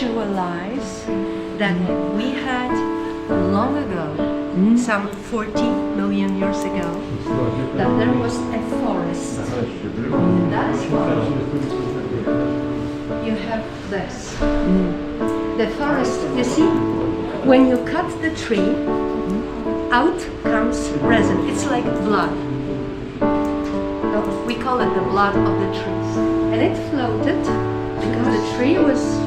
visualize that we had long ago, some 40 million years ago, that there was a forest. In that forest, you have this. The forest, you see, when you cut the tree, out comes resin. It's like blood. We call it the blood of the trees. And it floated because the tree was...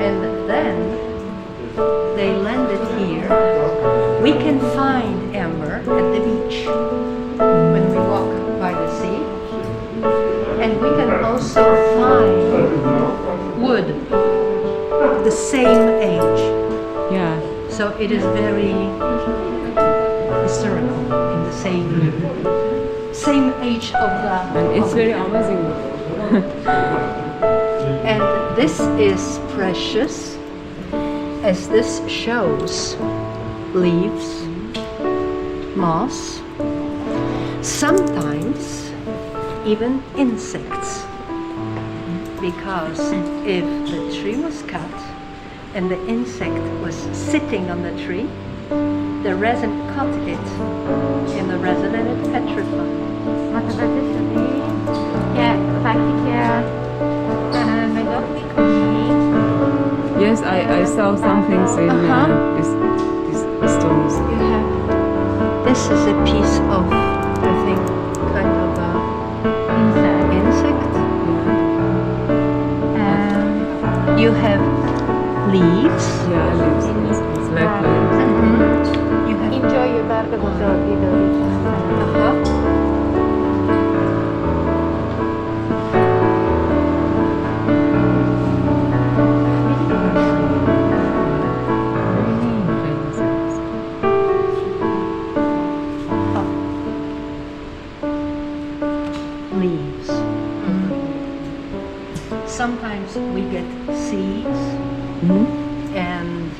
And then they landed here. We can find amber at the beach when we walk by the sea. And we can also find wood the same age. Yeah. So it is very historical in the same age of the... And it's very amazing. And this is precious, as this shows leaves, moss, sometimes even insects. Because if the tree was cut and the insect was sitting on the tree, the resin caught it in the resin and it petrified. Yes, I saw some things in these stones. You have, this is a piece of, I think, kind of a insect. You have leaves. Yeah, leaves. It's like leaves. You have Enjoy your barbecue. leaves. Sometimes we get seeds, and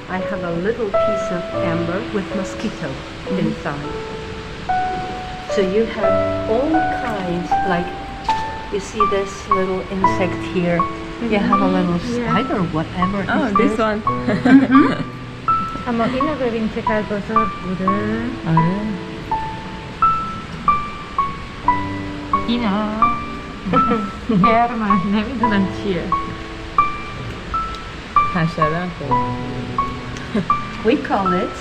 I have a little piece of amber with mosquito inside. So you have all kinds, like you see this little insect here. You have a little spider, whatever. Oh, this one. اما اینو ببین چقدر بزرگ بوده. آره. اینا هرمن نمیدونم چیه. حشره. We call it,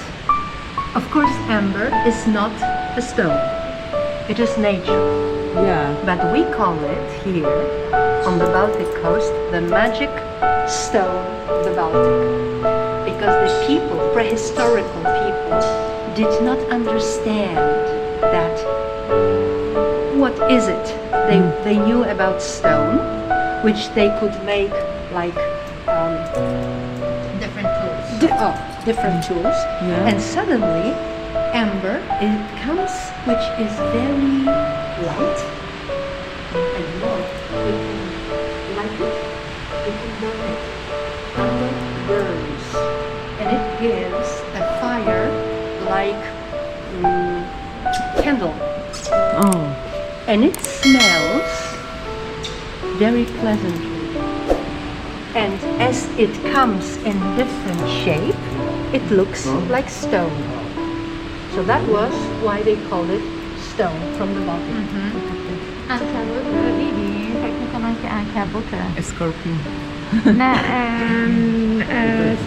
of course, amber is not a stone. It is nature. Yeah. But we call it here on the Baltic coast the magic stone of the Baltic. Because the people, prehistorical people, did not understand that what is it. They knew about stone, which they could make like different tools. Different tools. Yeah. And suddenly amber, it comes, which is very light and warm. We can light it, we can burn it. Amber burns, and it gives a fire like candle. Oh. And it smells very pleasantly. And as it comes in different shape, it looks like stone. So that was why they called it stone from the Baltic. عنکبوت دیدی؟ فکر میکنم که عنکبوته. Scorpion. نه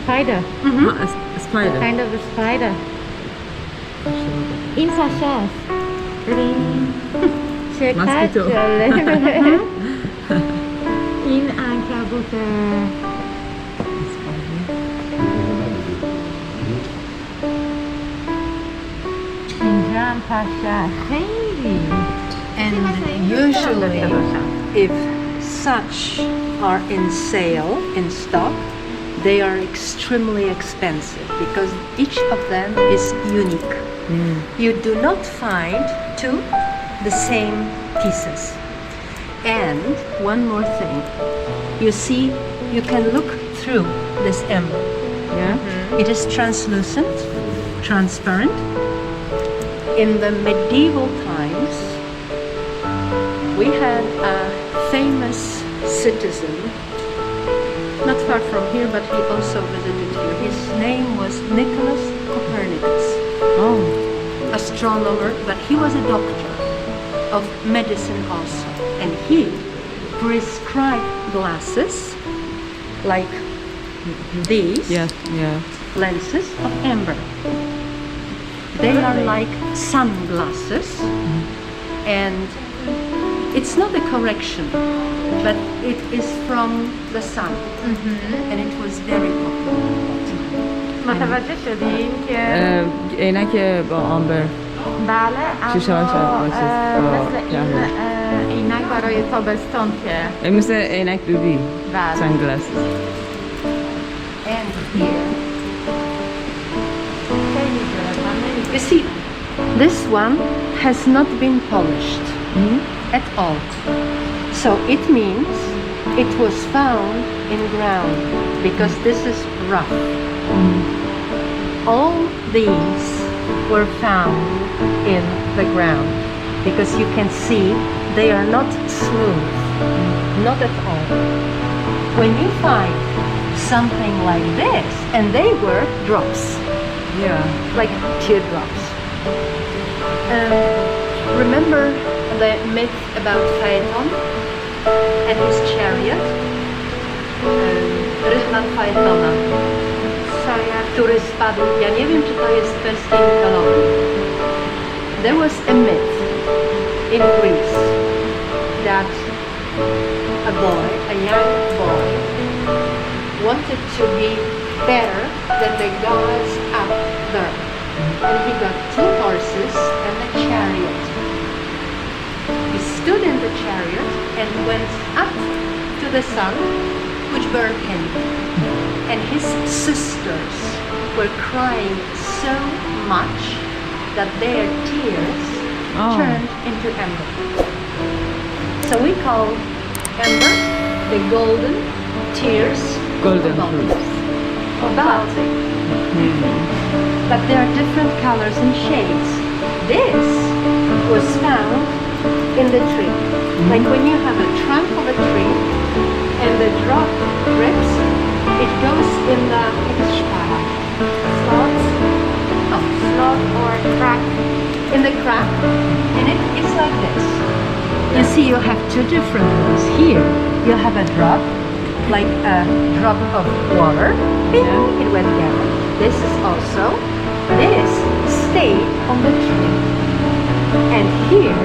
spider. Spider. Kind of a spider. این پشه است. ببین چقدر جالبه. این عنکبوته. اینجا هم پشه خیلی. And usually, if such are in sale, in stock, they are extremely expensive because each of them is unique. You do not find two the same pieces. And one more thing, you see, you can look through this amber Yeah. It is translucent, transparent. In the medieval times, we had a famous citizen, not far from here, but he also visited here. His name was Nicholas Copernicus, Oh. astronomer, but he was a doctor of medicine also. And he prescribed glasses like these Yeah. Yeah. lenses of amber. They are like sunglasses, and it's not a correction, but it is from the sun, and it was very popular. متوجه شدیم که عینک با آمبر بله شیشه هاش اما با چیز- با مثل این جهه. عینک برای تابستان که مثل عینک دودی. بله. Sunglasses. And here, خیلی جالب. من نمی‌دونم. you see, this one has not been polished at all. So it means it was found in ground because this is rough. All these were found in the ground because you can see they are not smooth, not at all. When you find something like this, and they were drops, Yeah. like teardrops. Remember the myth about Phaeton and his chariot? Rychlan Phaetona, który spadł. Ja nie wiem, czy to jest w perskiej mitologii. There was a myth in Greece that a boy, a young boy, wanted to be better than the gods up there. And he got 2 horses and a chariot. He stood in the chariot and went up to the sun, which burned him. And his sisters were crying so much that their tears turned into ember. So we call ember the golden tears Golden of fruit. Baltic. Of Baltic. But there are different colors and shades. This was found in the tree. Like when you have a trunk of a tree and the drop drips, it goes in the Slot oh, slot or crack. in the crack, and it is like this. You see, you have 2 different ones. Here, you have a drop, like a drop of water. Bing, it went down. This is also, this stayed on the tree. And here,